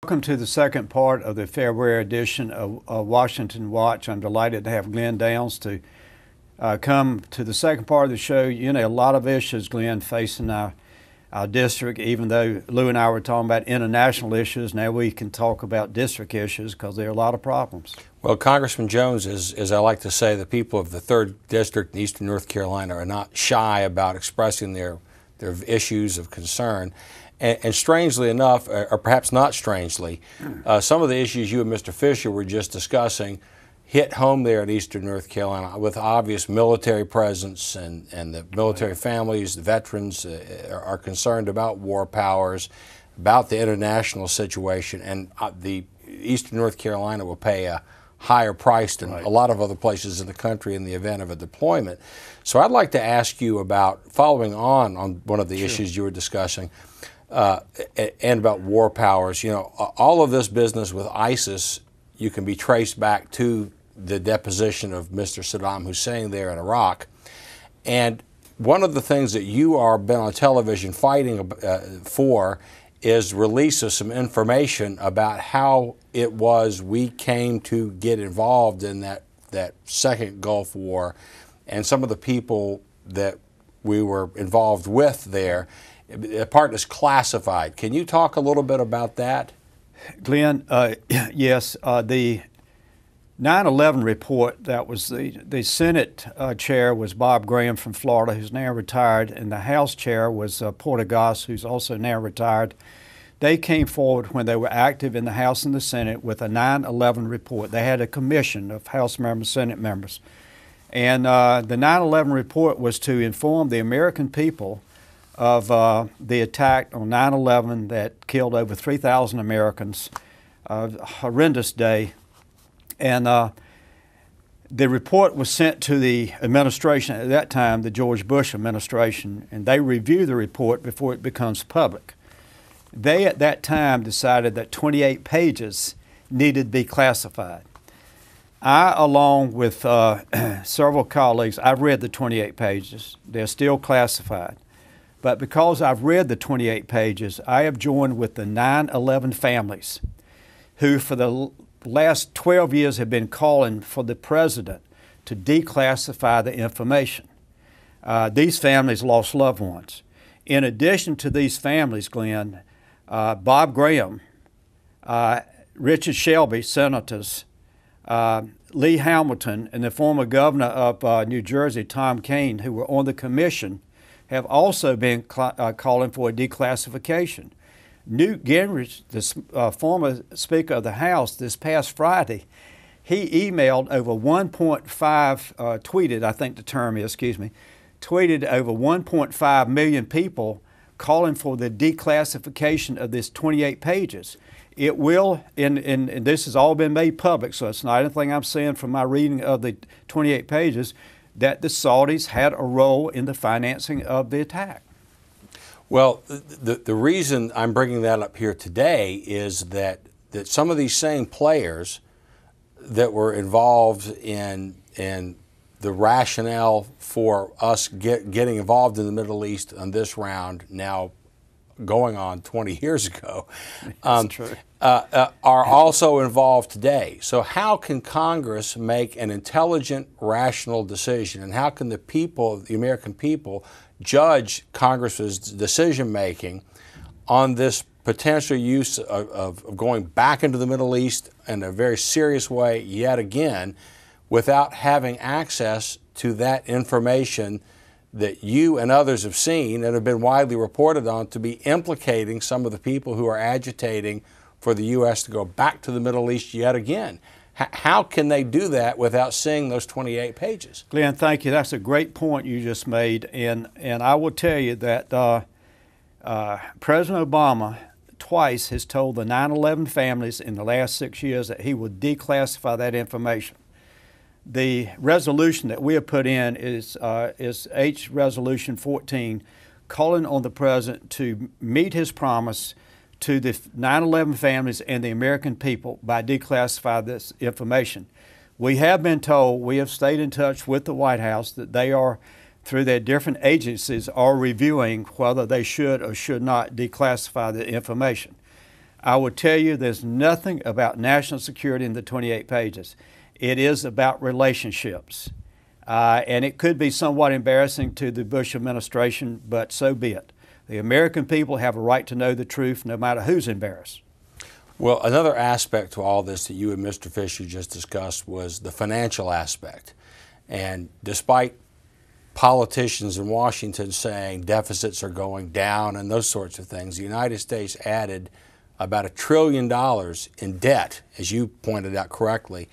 Welcome to the second part of the February edition of Washington Watch. I'm delighted to have Glenn Downs to come to the second part of the show. You know, a lot of issues, Glenn, facing our district. Even though Lou and I were talking about international issues, now we can talk about district issues because there are a lot of problems. Well, Congressman Jones, as I like to say, the people of the 3rd District in eastern North Carolina are not shy about expressing their issues of concern. And strangely enough, or perhaps not strangely, some of the issues you and Mr. Fisher were just discussing hit home there in eastern North Carolina with obvious military presence, and the military families, the veterans are concerned about war powers, about the international situation, and the eastern North Carolina will pay a higher price than a lot of other places in the country in the event of a deployment. So I'd like to ask you about, following on one of the issues you were discussing, and about war powers. You know, all of this business with ISIS, you can be traced back to the deposition of Mr. Saddam Hussein there in Iraq. And one of the things that you are been on television fighting for is release of some information about how it was we came to get involved in that second Gulf War, and some of the people that we were involved with there. The part is classified. Can you talk a little bit about that? Glenn, yes. The 9/11 report, that was the Senate chair was Bob Graham from Florida, who's now retired, and the House chair was Portegas, who's also now retired. They came forward when they were active in the House and the Senate with a 9/11 report. They had a commission of House members, Senate members. And the 9/11 report was to inform the American people of the attack on 9/11 that killed over 3,000 Americans, a horrendous day. And the report was sent to the administration at that time, the George Bush administration, and they review the report before it becomes public. They at that time decided that 28 pages needed to be classified. I, along with several colleagues, I've read the 28 pages. They're still classified. But because I've read the 28 pages, I have joined with the 9/11 families who for the last 12 years have been calling for the president to declassify the information. These families lost loved ones. In addition to these families, Glenn, Bob Graham, Richard Shelby, senators, Lee Hamilton, and the former governor of New Jersey, Tom Kean, who were on the commission, have also been calling for a declassification. Newt Gingrich, the former Speaker of the House, this past Friday, he emailed over 1.5, tweeted, I think the term is, tweeted over 1.5 million people calling for the declassification of this 28 pages. It will, and this has all been made public, so it's not anything I'm saying from my reading of the 28 pages, that the Saudis had a role in the financing of the attack. Well, the reason I'm bringing that up here today is that some of these same players that were involved in the rationale for us getting involved in the Middle East on this round, now going on 20 years ago, are also involved today. So how can Congress make an intelligent, rational decision, and how can the people, the American people, judge Congress's decision-making on this potential use of going back into the Middle East in a very serious way yet again, without having access to that information that you and others have seen and have been widely reported on to be implicating some of the people who are agitating for the U.S. to go back to the Middle East yet again? How can they do that without seeing those 28 pages? Glenn, thank you. That's a great point you just made. And I will tell you that President Obama twice has told the 9/11 families in the last 6 years that he will declassify that information. The resolution that we have put in is H Resolution 14, calling on the president to meet his promise to the 9/11 families and the American people by declassifying this information. We have been told, we have stayed in touch with the White House, that they are, through their different agencies, are reviewing whether they should or should not declassify the information. I would tell you there's nothing about national security in the 28 pages. It is about relationships. And it could be somewhat embarrassing to the Bush administration, but so be it. The American people have a right to know the truth no matter who's embarrassed. Well, another aspect to all this that you and Mr. Fisher just discussed was the financial aspect. And despite politicians in Washington saying deficits are going down and those sorts of things, the United States added about $1 trillion in debt, as you pointed out correctly,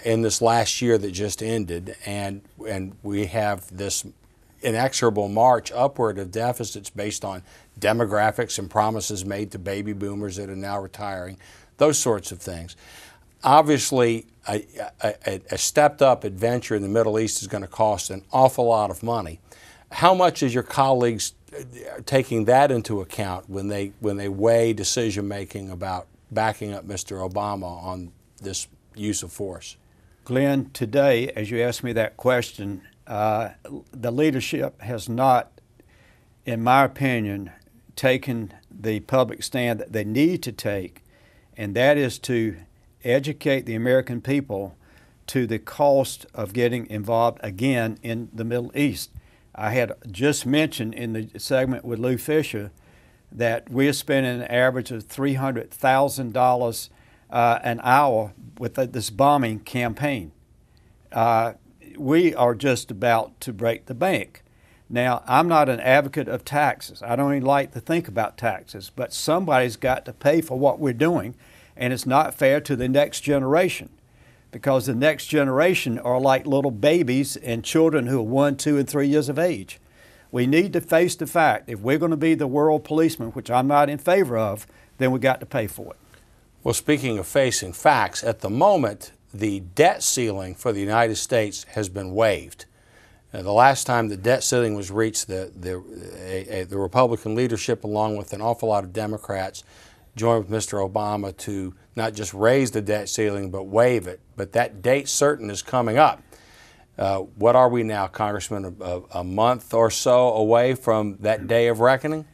in this last year that just ended, and we have this inexorable march upward of deficits based on demographics and promises made to baby boomers that are now retiring, those sorts of things. Obviously, a stepped-up adventure in the Middle East is going to cost an awful lot of money. How much is your colleagues taking that into account when they weigh decision-making about backing up Mr. Obama on this use of force? Glenn, today, as you asked me that question, the leadership has not, in my opinion, taken the public stand that they need to take, and that is to educate the American people to the cost of getting involved again in the Middle East. I had just mentioned in the segment with Lou Fisher that we're spending an average of $300,000 an hour with this bombing campaign. We are just about to break the bank. Now, I'm not an advocate of taxes. I don't even like to think about taxes, but somebody's got to pay for what we're doing, and it's not fair to the next generation, because the next generation are like little babies and children who are 1, 2, and 3 years of age. We need to face the fact, if we're going to be the world policeman, which I'm not in favor of, then we got to pay for it. Well, speaking of facing facts, at the moment, the debt ceiling for the United States has been waived. The last time the debt ceiling was reached, the Republican leadership, along with an awful lot of Democrats, joined with Mr. Obama to not just raise the debt ceiling, but waive it. But that date certain is coming up. What are we now, Congressman, a month or so away from that day of reckoning?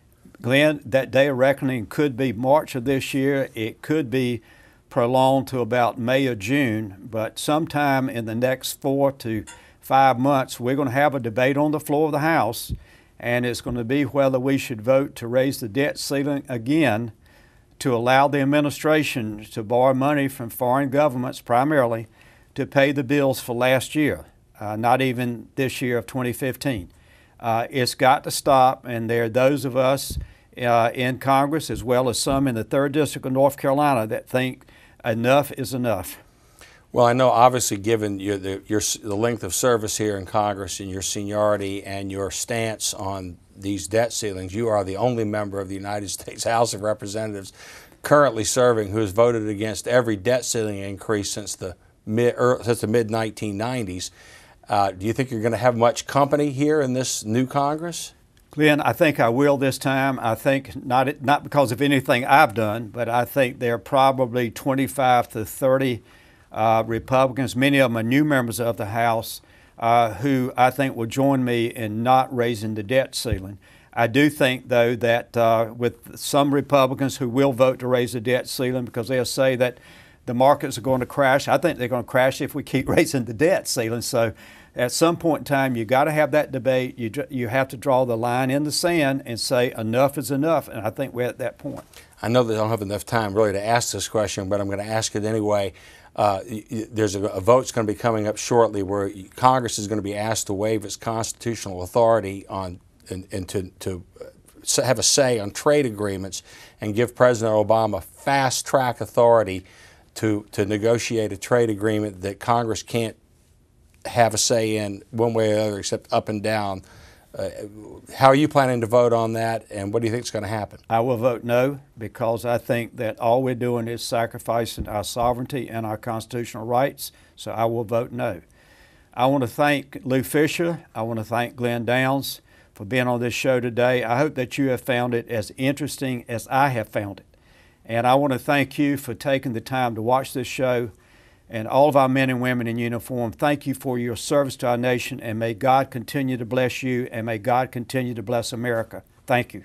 Glenn, that day of reckoning could be March of this year. It could be prolonged to about May or June, but sometime in the next 4 to 5 months, we're going to have a debate on the floor of the House, and it's going to be whether we should vote to raise the debt ceiling again to allow the administration to borrow money from foreign governments primarily to pay the bills for last year, not even this year of 2015. It's got to stop, and there are those of us in Congress, as well as some in the 3rd District of North Carolina, that think enough is enough. Well, I know obviously given the length of service here in Congress and your seniority and your stance on these debt ceilings, you are the only member of the United States House of Representatives currently serving who has voted against every debt ceiling increase since the mid-1990s. Do you think you're going to have much company here in this new Congress? Glenn, I think I will this time. I think not because of anything I've done, but I think there are probably 25 to 30 Republicans, many of them are new members of the House, who I think will join me in not raising the debt ceiling. I do think, though, that with some Republicans who will vote to raise the debt ceiling because they'll say that the markets are going to crash, I think they're going to crash if we keep raising the debt ceiling. So at some point in time, you got to have that debate. You have to draw the line in the sand and say enough is enough, and I think we're at that point. I know that I don't have enough time really to ask this question, but I'm going to ask it anyway. There's a vote that's going to be coming up shortly where Congress is going to be asked to waive its constitutional authority on and to have a say on trade agreements and give President Obama fast-track authority to negotiate a trade agreement that Congress can't have a say in one way or the other except up and down. How are you planning to vote on that, and what do you think is going to happen? I will vote no, because I think that all we're doing is sacrificing our sovereignty and our constitutional rights, so I will vote no. I want to thank Lou Fisher. I want to thank Glenn Downs for being on this show today. I hope that you have found it as interesting as I have found it. And I want to thank you for taking the time to watch this show. And all of our men and women in uniform, thank you for your service to our nation, and may God continue to bless you, and may God continue to bless America. Thank you.